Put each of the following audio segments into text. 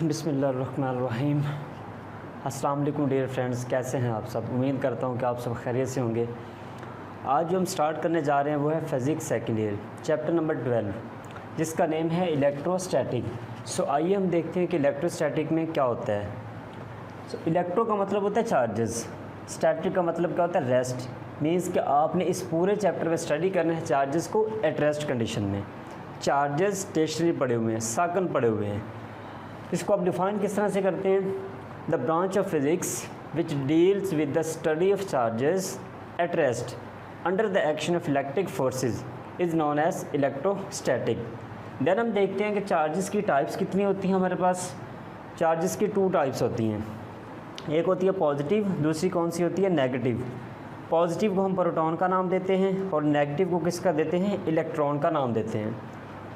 बिस्मिल्लाहिर्रहमानिर्रहीम। अस्सलाम वालेकुम डियर फ्रेंड्स, कैसे हैं आप सब। उम्मीद करता हूं कि आप सब खैरियत से होंगे। आज जो हम स्टार्ट करने जा रहे हैं वो है physics second year chapter number 12, जिसका नेम है इलेक्ट्रोस्टैटिक। सो आइए हम देखते हैं कि इलेक्ट्रोस्टैटिक में क्या होता है। इलेक्ट्रो का मतलब होता है चार्जेस, स्टैटिक का मतलब क्या होता है रेस्ट। मीन्स कि आपने इस पूरे चैप्टर में स्टडी करना है चार्जेस को एट रेस्ट कंडीशन में। चार्जेस स्टेशनरी पड़े हुए हैं, साकन पड़े हुए हैं। इसको आप डिफ़ाइन किस तरह से करते हैं। The branch of physics which deals with the study of charges at rest under the action of electric forces is known as electrostatic. Then हम देखते हैं कि चार्जेस की टाइप्स कितनी होती हैं हमारे पास। चार्जेस की 2 टाइप्स होती हैं, एक होती है पॉजिटिव, दूसरी कौन सी होती है नेगेटिव। पॉजिटिव को हम प्रोटॉन का नाम देते हैं और नेगेटिव को किसका देते हैं, इलेक्ट्रॉन का नाम देते हैं।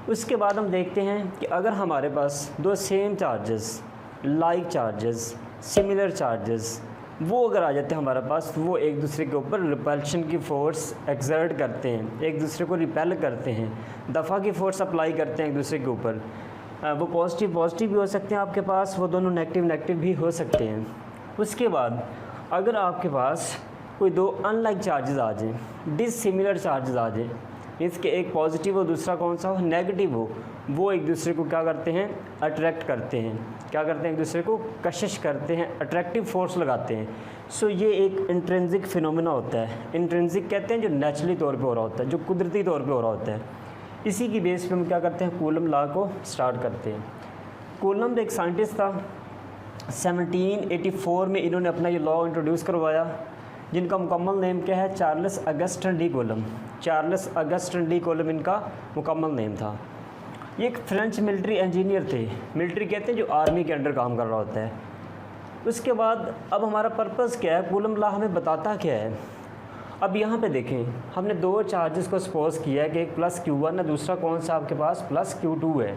उसके बाद हम देखते हैं कि अगर हमारे पास 2 same charges, like charges, similar charges, वो अगर आ जाते हैं हमारे पास, वो एक दूसरे के ऊपर रिपल्शन की फ़ोर्स एक्सर्ट करते हैं, एक दूसरे को रिपेल करते हैं, दफ़ा की फ़ोर्स अप्लाई करते हैं एक दूसरे के ऊपर। वो पॉजिटिव भी हो सकते हैं आपके पास, वो दोनों नेगेटिव भी हो सकते हैं। उसके बाद अगर आपके पास कोई 2 अनलाइक चार्जेस आ जाएँ, डिसिमिलर चार्जेस आ जाएँ, इसके एक पॉजिटिव हो दूसरा कौन सा हो, नेगेटिव हो, वो एक दूसरे को क्या करते हैं, अट्रैक्ट करते हैं। क्या करते हैं, एक दूसरे को कशिश करते हैं, अट्रैक्टिव फोर्स लगाते हैं। सो ये एक इंट्रिंसिक फिनोमेना होता है। इंट्रिंसिक कहते हैं जो नेचुरली तौर पे हो रहा होता है, जो कुदरती तौर पे हो रहा होता है। इसी की बेस पे हम क्या करते हैं, कूलम लॉ को स्टार्ट करते हैं। कूलम एक साइंटिस्ट था, 1784 में इन्होंने अपना ये लॉ इंट्रोड्यूस करवाया, जिनका मुकम्मल नेम क्या है, Charles Augustan D coulomb. Charles Augustan D coulomb इनका मुकम्मल नेम था। ये एक फ्रेंच मिलिट्री इंजीनियर थे। मिलिट्री कहते हैं जो आर्मी के अंडर काम कर रहा होता है। उसके बाद अब हमारा पर्पज़ क्या है, कूलम लॉ हमें बताता क्या है। अब यहाँ पे देखें, हमने 2 चार्जेस को सपोज किया है कि एक प्लस Q1 है, दूसरा कौन सा आपके पास प्लस Q2 है।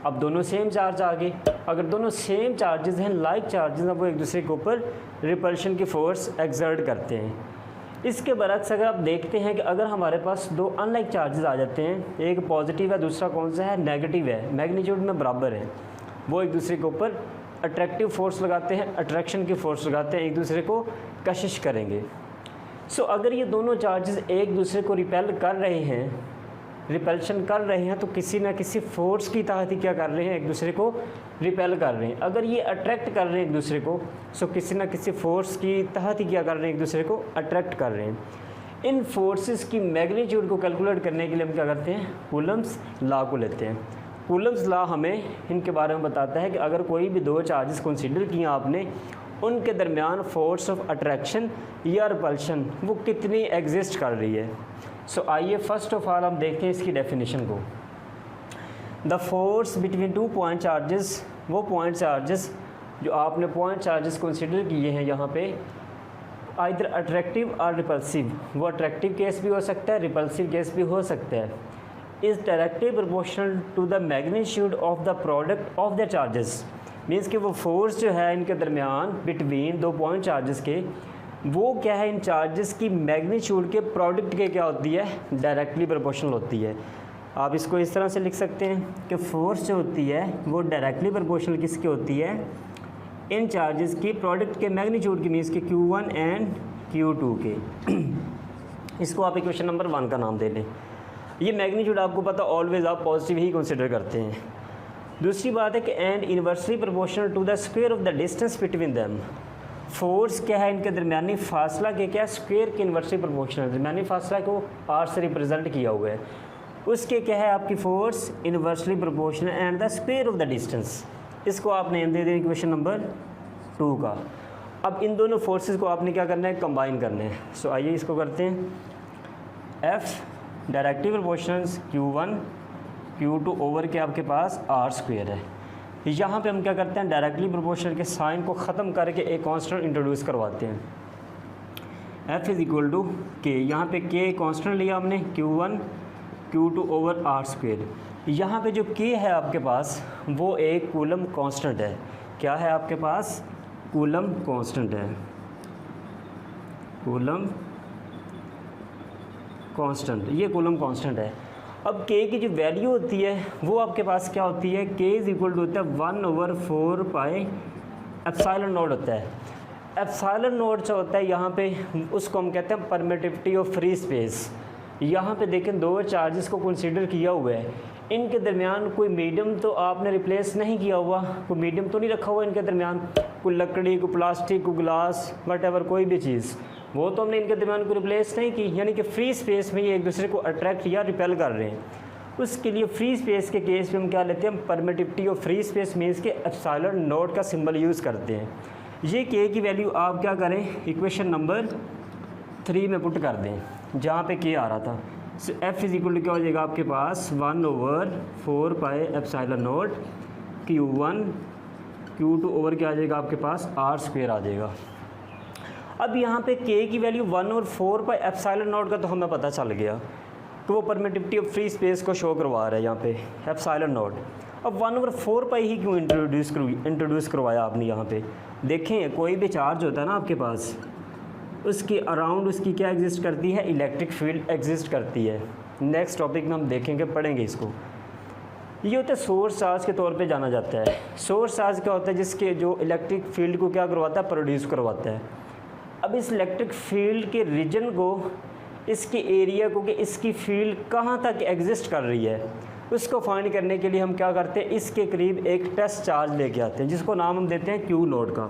अब दोनों सेम चार्ज आ गए। अगर दोनों सेम चार्जेस हैं, लाइक चार्जेस हैं, वो एक दूसरे के ऊपर रिपल्शन की फ़ोर्स एक्सर्ट करते हैं। इसके बरक्स अगर आप देखते हैं कि अगर हमारे पास 2 अनलाइक चार्जेस आ जाते हैं, एक पॉजिटिव है दूसरा कौन सा है, नेगेटिव है, मैग्नीट्यूड में बराबर है, वो एक दूसरे के ऊपर अट्रैक्टिव फ़ोर्स लगाते हैं, अट्रैक्शन की फ़ोर्स लगाते हैं, एक दूसरे को कशिश करेंगे। सो अगर ये दोनों चार्जेस एक दूसरे को रिपेल कर रहे हैं, रिपल्शन कर रहे हैं, तो किसी ना किसी फ़ोर्स की तहत ही क्या कर रहे हैं, एक दूसरे को रिपेल कर रहे हैं। अगर ये अट्रैक्ट कर रहे हैं एक दूसरे को, सो किसी ना किसी फ़ोर्स की तहत ही क्या कर रहे हैं, एक दूसरे को अट्रैक्ट कर रहे हैं। इन फोर्सेस की मैग्नीट्यूड को कैलकुलेट करने के लिए हम क्या करते हैं, कूलम्स लॉ को लेते हैं। कूलम्स लॉ हमें इनके बारे में बताता है कि अगर कोई भी 2 चार्जेस कंसीडर किया आपने, उनके दरमियान फोर्स ऑफ अट्रैक्शन या रिपल्शन वो कितनी एग्जिस्ट कर रही है। सो आइए फर्स्ट ऑफ ऑल हम देखते हैं इसकी डेफिनेशन को। The force between 2 point charges, वो पॉइंट चार्जेस जो आपने पॉइंट चार्जेस कंसीडर किए हैं यहाँ पे, आइदर अट्रैक्टिव और रिपल्सिव, वो अट्रैक्टिव केस भी हो सकता है, रिपल्सिव केस भी हो सकता है, is directly proportional to the magnitude of the product of the charges. Means कि वो फोर्स जो है इनके दरमियान बिटवीन 2 पॉइंट चार्जेस के, वो क्या है, इन चार्जेस की मैग्नीट्यूड के प्रोडक्ट के क्या होती है, डायरेक्टली प्रोपोर्शनल होती है। आप इसको इस तरह से लिख सकते हैं कि फोर्स जो होती है वो डायरेक्टली प्रोपोर्शनल किसकी होती है, इन चार्जेस की प्रोडक्ट के मैग्नीट्यूड की, मीन्स के Q1 एंड Q2 के। इसको आप इक्वेशन नंबर 1 का नाम दे लें। ये मैग्नीट्यूड आपको पता ऑलवेज आप पॉजिटिव ही कंसिडर करते हैं। दूसरी बात है कि and inversely proportional to the square of the distance between them. Force क्या है, इनके दरमियानी फासला के क्या, स्क्वायर के इनवर्सली प्रोपोर्शनल। दरमियानी फासला को R से रिप्रेजेंट किया हुआ है, उसके क्या है आपकी force inversely proportional and the square of the distance. इसको आप नेम दे दें इक्वेशन नंबर 2 का। अब इन दोनों फोर्सेस को आपने क्या करना है, कंबाइन करना है। सो आइए इसको करते हैं। F directly proportional Q1 Q2 over के आपके पास R स्क्वायर है। यहाँ पे हम क्या करते हैं, डायरेक्टली प्रोपोर्शनल के साइन को ख़त्म करके एक कांस्टेंट इंट्रोड्यूस करवाते हैं। F इज़ इक्वल टू के, यहाँ पे K कांस्टेंट लिया हमने, Q1 Q2 over R square. यहाँ पे जो K है आपके पास वो एक कूलम कांस्टेंट है। क्या है आपके पास, कूलम कांस्टेंट है, कूलम कांस्टेंट, ये कूलम कांस्टेंट है। अब के की जो वैल्यू होती है वो आपके पास क्या होती है, के इज इक्वल टू होता है 1/4 पाई एप्सिलॉन नॉट होता है। एप्सिलॉन नॉट जो होता है यहाँ पे उसको हम कहते हैं परमिटिविटी ऑफ फ्री स्पेस। यहाँ पे देखें दो चार्जेस को कंसीडर किया हुआ है, इनके दरमियान कोई मीडियम तो आपने रिप्लेस नहीं किया हुआ, कोई मीडियम तो नहीं रखा हुआ इनके दरमियान, कोई लकड़ी, कोई प्लास्टिक, कोई ग्लास, वट कोई भी चीज़, वो तो हमने इनके दरमियान को रिप्लेस नहीं की। यानी कि फ्री स्पेस में ये एक दूसरे को अट्रैक्ट या रिपेल कर रहे हैं। उसके लिए फ्री स्पेस के केस में हम क्या लेते हैं, permittivity of free space means के एप्सिलॉन नॉट का सिंबल यूज़ करते हैं। ये के की वैल्यू आप क्या करें, इक्वेशन नंबर 3 में पुट कर दें जहाँ पे के आ रहा था। सो एफ इज इक्वल टू क्या हो जाएगा आपके पास 1/4 pi epsilon naught Q1 Q2 over क्या आ जाएगा आपके पास R² आ जाएगा। अब यहाँ पे के की वैल्यू 1/4 पाई एप्सिलॉन नॉट का तो हमें पता चल गया कि वो परमिटिविटी ऑफ फ्री स्पेस को शो करवा रहा है यहाँ पे एप्सिलॉन नॉट। अब 1/4 पाई ही क्यों इंट्रोड्यूस करवाया आपने यहाँ पे। देखें कोई भी चार्ज होता है ना आपके पास, उसके अराउंड उसकी क्या एग्जिस्ट करती है, इलेक्ट्रिक फील्ड एग्जिस्ट करती है। नेक्स्ट टॉपिक में हम देखेंगे, पढ़ेंगे इसको। ये होता है सोर्स चार्ज के तौर पे जाना जाता है। सोर्स चार्ज क्या होता है, जिसके जो इलेक्ट्रिक फील्ड को क्या करवाता है, प्रोड्यूस करवाता है। अब इस इलेक्ट्रिक फील्ड के रीजन को, इसके एरिया को, कि इसकी फील्ड कहाँ तक एग्जिस्ट कर रही है, उसको फाइंड करने के लिए हम क्या करते हैं, इसके करीब एक टेस्ट चार्ज लेके आते हैं जिसको नाम हम देते हैं Q नोड का।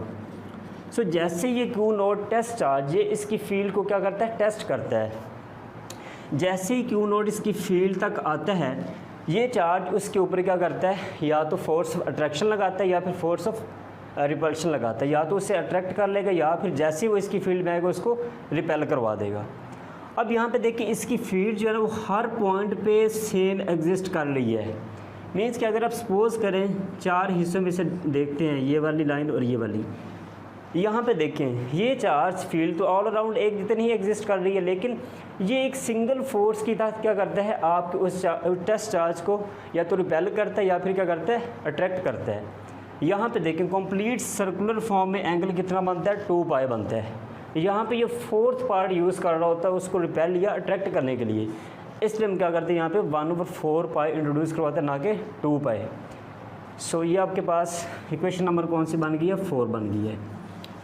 सो जैसे ये Q नोड टेस्ट चार्ज ये इसकी फील्ड को क्या करता है, टेस्ट करता है। जैसे ही Q नोड इसकी फील्ड तक आता है, ये चार्ज उसके ऊपर क्या करता है, या तो फोर्स ऑफ अट्रैक्शन लगाता है या फिर फोर्स ऑफ रिपल्शन लगाता है। या तो उसे अट्रैक्ट कर लेगा या फिर जैसे ही वो इसकी फील्ड में आएगा उसको रिपेल करवा देगा। अब यहाँ पे देखिए इसकी फील्ड जो है ना वो हर पॉइंट पे सेम एग्जिस्ट कर रही है। मीन्स कि अगर आप सपोज करें 4 हिस्सों में से देखते हैं, ये वाली लाइन और ये वाली, यहाँ पे देखें ये चार्ज फील्ड तो ऑल अराउंड एक जितनी ही एग्जिस्ट कर रही है, लेकिन ये एक सिंगल फोर्स की तहत क्या करता है, आपके उस टेस्ट चार्ज को या तो रिपेल करता है या फिर क्या करता है, अट्रैक्ट करता है। यहाँ पे देखें कंप्लीट सर्कुलर फॉर्म में एंगल कितना बनता है, 2 पाई बनता है। यहाँ पे ये फोर्थ पार्ट यूज़ कर रहा होता है उसको रिपेल या अट्रैक्ट करने के लिए, इसलिए हम क्या करते हैं यहाँ पे 1/4 पाई इंट्रोड्यूस करवाते हैं, ना कि 2 पाई। सो ये आपके पास इक्वेशन नंबर कौन सी बन गई है, 4 बन गई है।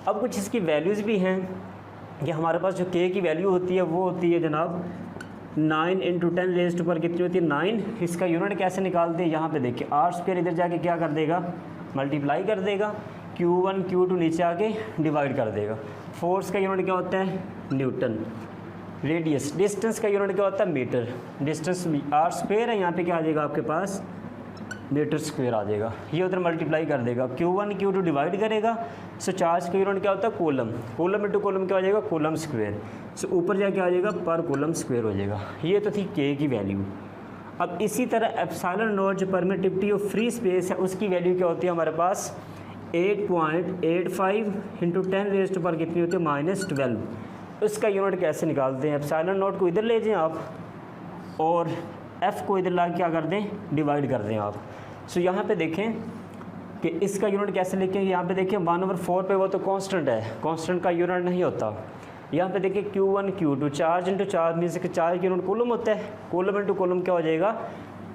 अब कुछ इसकी वैल्यूज़ भी हैं कि हमारे पास जो के की वैल्यू होती है वो होती है जनाब 9 × 10 रेज़ टू पर कितनी होती है, 9। इसका यूनिट कैसे निकालते हैं, यहाँ पे देखिए R² इधर जाके क्या कर देगा, मल्टीप्लाई कर देगा, Q1 Q2 नीचे आके डिवाइड कर देगा। फोर्स का यूनिट क्या होता है, न्यूटन। रेडियस, डिस्टेंस का यूनिट क्या होता है, मीटर। डिस्टेंस R² है, यहाँ पे क्या आ जाएगा आपके पास, मीटर स्क्वायर आ जाएगा। ये उधर मल्टीप्लाई कर देगा, Q1 Q2 डिवाइड करेगा। सो चार्ज का यूनिट क्या होता है, कूलम। कूलम इंटू कूलम क्या हो जाएगा, कूलम स्क्वायर। सो ऊपर जाके आ जाएगा पर कूलम स्क्वायर हो जाएगा। ये तो थी के की वैल्यू। अब इसी तरह एप्सिलॉन नॉट जो परमिटिविटी ऑफ फ्री स्पेस है उसकी वैल्यू क्या होती है हमारे पास, 8.85 × 10 रेज़ टू पर कितनी होती है, -12। उसका यूनिट कैसे निकालते हैं, एप्सिलॉन नॉट को इधर ले जाएं आप और एफ़ को इधर ला क्या कर दें, डिवाइड कर दें आप। सो यहाँ पे देखें कि इसका यूनिट कैसे लिखेंगे, यहाँ पे देखिए 1/4 पे वो तो कांस्टेंट है, कांस्टेंट का यूनिट नहीं होता। यहाँ पे देखिए Q1 Q2 charge into charge means कि चार्ज का यूनिट कूलम होता है, कूलम इंटू कूलम क्या हो जाएगा,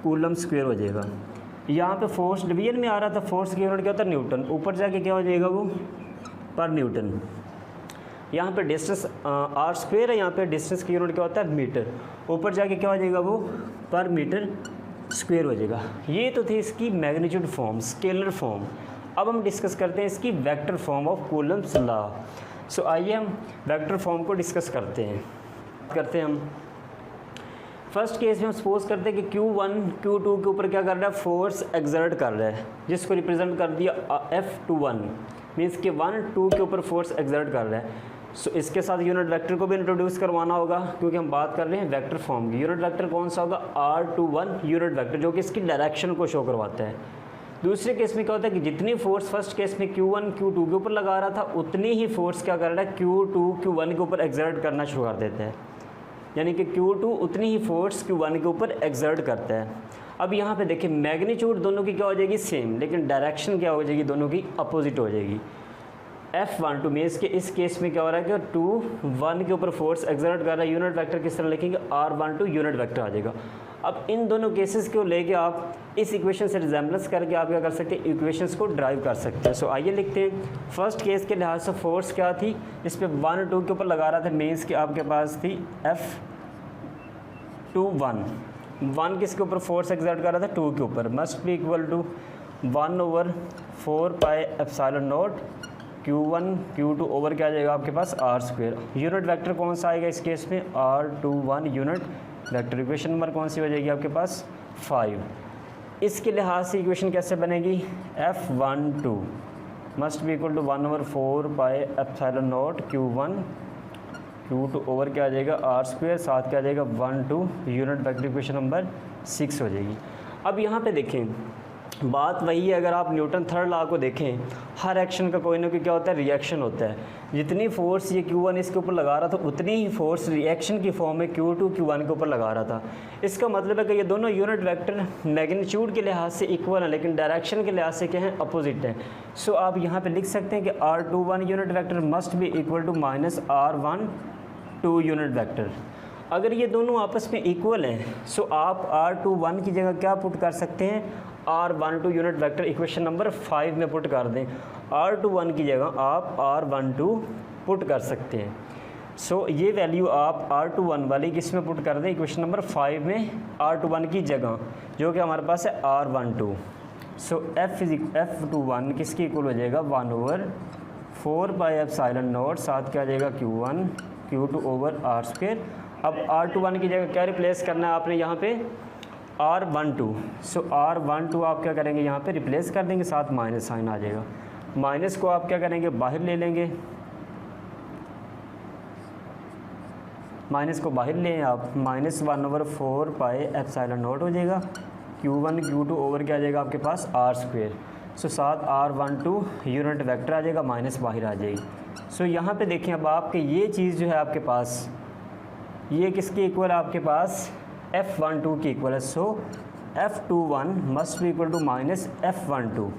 कूलम स्क्वायर हो जाएगा। यहाँ पे फोर्स डिवीजन में आ रहा था, फोर्स का यूनिट क्या होता है, न्यूटन। ऊपर जाके क्या हो जाएगा वो, पर न्यूटन। यहाँ पे डिस्टेंस R² है, यहाँ पे डिस्टेंस का यूनिट क्या होता है, मीटर। ऊपर जाके क्या हो जाएगा वो, पर मीटर स्क्वायर हो जाएगा। ये तो थी इसकी मैग्नीट्यूड फॉर्म, स्केलर फॉर्म। अब हम डिस्कस करते हैं इसकी vector form of Coulomb's law. So आइए हम वेक्टर फॉर्म को डिस्कस करते हैं। हम फर्स्ट केस में हम सपोज करते हैं कि Q1 Q2 के ऊपर क्या कर रहा है, फोर्स एक्सर्ट कर रहा है, जिसको रिप्रेजेंट कर दिया F21 मीन्स कि 1 2 के ऊपर फोर्स एक्सर्ट कर रहा है। सो इसके साथ यूनिट वेक्टर को भी इंट्रोड्यूस करवाना होगा, क्योंकि हम बात कर रहे हैं वेक्टर फॉर्म की। यूनिट वेक्टर कौन सा होगा, R21 यूनिट वेक्टर, जो कि इसकी डायरेक्शन को शो करवाता है। दूसरे केस में क्या होता है कि जितनी फोर्स फर्स्ट केस में Q1 Q2 के ऊपर लगा रहा था, उतनी ही फोर्स क्या कर रहा है, Q2 Q1 के ऊपर एक्सर्ट करना शुरू कर देता है। यानी कि Q2 उतनी ही फोर्स Q1 के ऊपर एक्सर्ट करता है। अब यहाँ पे देखिए मैग्नीट्यूड दोनों की क्या हो जाएगी, सेम, लेकिन डायरेक्शन क्या हो जाएगी, दोनों की अपोजिट हो जाएगी। F12 में इस केस में क्या हो रहा है कि 2 1 के ऊपर फोर्स एक्सर्ट कर रहा है। यूनिट वेक्टर किस तरह लिखेंगे, R12 यूनिट वेक्टर आ जाएगा। अब इन दोनों केसेस को लेके आप इस इक्वेशन से रिजेंबलेंस करके आप क्या कर सकते हैं, इक्वेशंस को ड्राइव कर सकते हैं। सो आइए लिखते हैं। फर्स्ट केस के लिहाज से फोर्स क्या थी, इस पर 1 2 के ऊपर लगा रहा था, मीन्स कि आपके पास थी F21 1 किसके ऊपर फोर्स एक्सर्ट कर रहा था, 2 के ऊपर, must be equal to 1/4 pi epsilon naught Q1 Q2 over क्या आ जाएगा आपके पास R²। यूनिट वेक्टर कौन सा आएगा इस केस में, R21 unit vector. Equation number कौन सी हो जाएगी आपके पास 5। इसके लिहाज से इक्वेशन कैसे बनेगी, F12 must be equal to 1/4 pi epsilon naught Q1 Q2 over क्या आ जाएगा R², साथ क्या आ जाएगा 1 2 यूनिट वेक्टर। इक्वेशन नंबर 6 हो जाएगी। अब यहाँ पे देखें, बात वही है, अगर आप न्यूटन थर्ड लॉ को देखें, हर एक्शन का कोई ना कोई क्या होता है, रिएक्शन होता है। जितनी फोर्स ये Q1 इसके ऊपर लगा रहा था, उतनी ही फोर्स रिएक्शन की फॉर्म में Q2 Q1 के ऊपर लगा रहा था। इसका मतलब है कि ये दोनों यूनिट वेक्टर मैग्नीट्यूड के लिहाज से इक्वल हैं, लेकिन डायरेक्शन के लिहाज से क्या है, अपोजिट हैं। सो आप यहाँ पर लिख सकते हैं कि R21 unit vector must be equal to -R12 unit vector. अगर ये दोनों आपस में इक्वल हैं, सो आप R21 की जगह क्या पुट कर सकते हैं, R12 unit vector equation number 5 में पुट कर दें। R21 की जगह आप R12 पुट कर सकते हैं। सो ये वैल्यू आप R21 वाली किस में पुट कर दें, इक्वेशन नंबर 5 में R21 की जगह, जो कि हमारे पास है R12। सो F21 किसकी इक्वल हो जाएगा, 1/4 पाई एप्सिलॉन नॉट, साथ क्या आ जाएगा Q1 Q2 ओवर R²। अब R21 की जगह क्या रिप्लेस करना है आपने यहाँ पे, R12। सो R12 आप क्या करेंगे, यहाँ पे रिप्लेस कर देंगे, साथ माइनस साइन आ जाएगा। माइनस को आप क्या करेंगे, बाहर ले लेंगे, माइनस को बाहर लें आप, -1/4 पाई एप्सिलॉन नॉट हो जाएगा। Q1 Q2 ओवर क्या आ जाएगा आपके पास R²। सो साथ R12 यूनिट वेक्टर आ जाएगा, माइनस बाहर आ जाएगी। सो यहाँ पे देखें, अब आपके ये चीज़ जो है आपके पास, ये किसके इक्वल है आपके पास, F12 की इक्वल है। So F21 must be equal to -F12।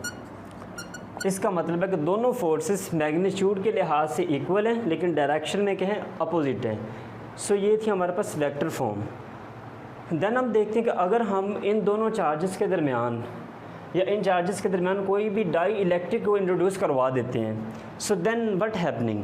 इसका मतलब है कि दोनों फोर्सेस मैग्नीट्यूड के लिहाज से इक्वल हैं, लेकिन डायरेक्शन में क्या है, अपोजिट है। सो ये थी हमारे पास वेक्टर फॉर्म। देन हम देखते हैं कि अगर हम इन दोनों चार्जेस के दरमियान या इन चार्जेस के दरमियान कोई भी डाई इलेक्ट्रिक को इंट्रोड्यूस करवा देते हैं, सो देन व्हाट हैपनिंग,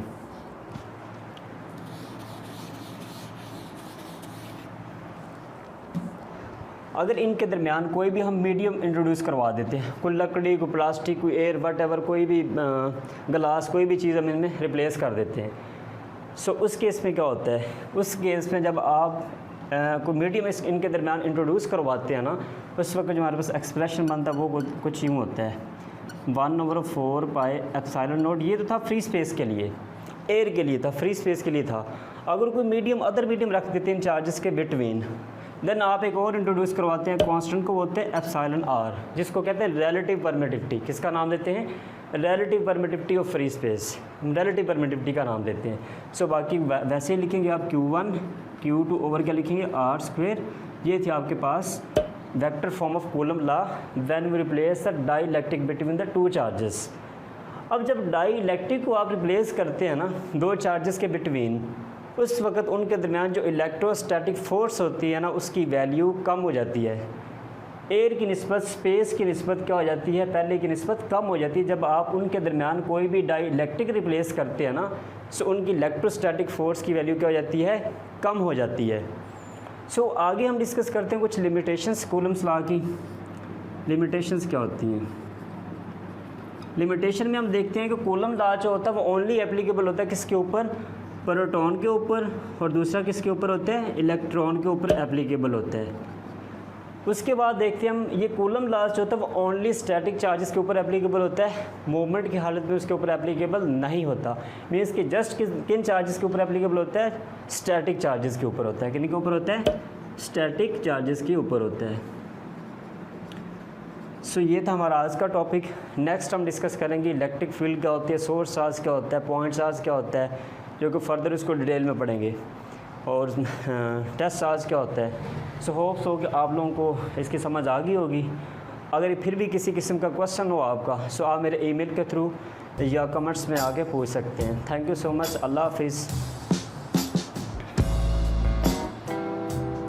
अगर इनके दरमियान कोई भी हम मीडियम इंट्रोड्यूस करवा देते हैं, कोई लकड़ी, कोई प्लास्टिक, कोई एयर, वट एवर, कोई भी ग्लास, कोई भी चीज़ हम इनमें रिप्लेस कर देते हैं। सो उस केस में क्या होता है, उस केस में जब आप कोई मीडियम इनके दरमियान इंट्रोड्यूस करवाते हैं ना, उस वक्त जो हमारे पास एक्सप्रेशन बनता है वो कुछ यूँ होता है, 1/4 पाई एप्सिलॉन नॉट। ये तो था फ्री स्पेस के लिए, एयर के लिए था, फ्री स्पेस के लिए था। अगर कोई मीडियम अदर मीडियम रख देते हैं इन चार्जेस के बिटवीन, देन आप एक और इंट्रोड्यूस करवाते हैं कांस्टेंट को, बोलते हैं एप्सिलॉन आर, जिसको कहते हैं रिलेटिव परमिटिविटी। किसका नाम देते हैं, relative permittivity of free space, relative permittivity का नाम देते हैं। सो बाकी वैसे ही लिखेंगे आप Q1 Q2 ओवर क्या लिखेंगे R²। ये थी आपके पास vector form of Coulomb law when we replace the dielectric between the two charges. अब जब डाई इलेक्ट्रिक को आप रिप्लेस करते हैं ना दो चार्जेस के बिटवीन, उस वक्त उनके दरमियान जो इलेक्ट्रोस्टैटिक फोर्स होती है ना, उसकी वैल्यू कम हो जाती है। एयर की निस्बत स्पेस की निस्बत क्या हो जाती है, पहले की निस्बत कम हो जाती है। जब आप उनके दरमियान कोई भी डाई इलेक्ट्रिक रिप्लेस करते हैं ना, सो उनकी इलेक्ट्रोस्टैटिक फ़ोर्स की वैल्यू क्या हो जाती है, कम हो जाती है। सो आगे हम डिस्कस करते हैं कुछ लिमिटेशंस कूलम्स लॉ की। लिमिटेशंस क्या होती हैं, लिमिटेशन में हम देखते हैं कि कूलम लॉ जो होता है वो ओनली एप्लीकेबल होता है किसके ऊपर, प्रोटॉन के ऊपर, और दूसरा किसके ऊपर होता है, इलेक्ट्रॉन के ऊपर एप्लीकेबल होता है। उसके बाद देखते हैं हम ये कूलम लॉ जो होता है वो ओनली स्टैटिक चार्जेस के ऊपर एप्लीकेबल होता है, मूवमेंट की हालत में उसके ऊपर एप्लीकेबल नहीं होता। मीन्स कि जस्ट किन चार्जेस के ऊपर एप्लीकेबल होता है, स्टैटिक चार्जेस के ऊपर होता है। किन के ऊपर होता है, स्टैटिक चार्जेस के ऊपर होता है। सो ये था हमारा आज का टॉपिक। नेक्स्ट हम डिस्कस करेंगे इलेक्ट्रिक फील्ड क्या होती है, सोर्स चार्ज क्या होता है, पॉइंट चार्ज क्या होता है, जो कि फर्दर उसको डिटेल में पढ़ेंगे, और टेस्ट चार्ज क्या होता है। सो होप्स हो कि आप लोगों को इसकी समझ आ गई होगी। अगर फिर भी किसी किस्म का क्वेश्चन हो आपका, सो आप मेरे ईमेल के थ्रू या कमेंट्स में आके पूछ सकते हैं। Thank you so much. अल्लाह हाफिज़।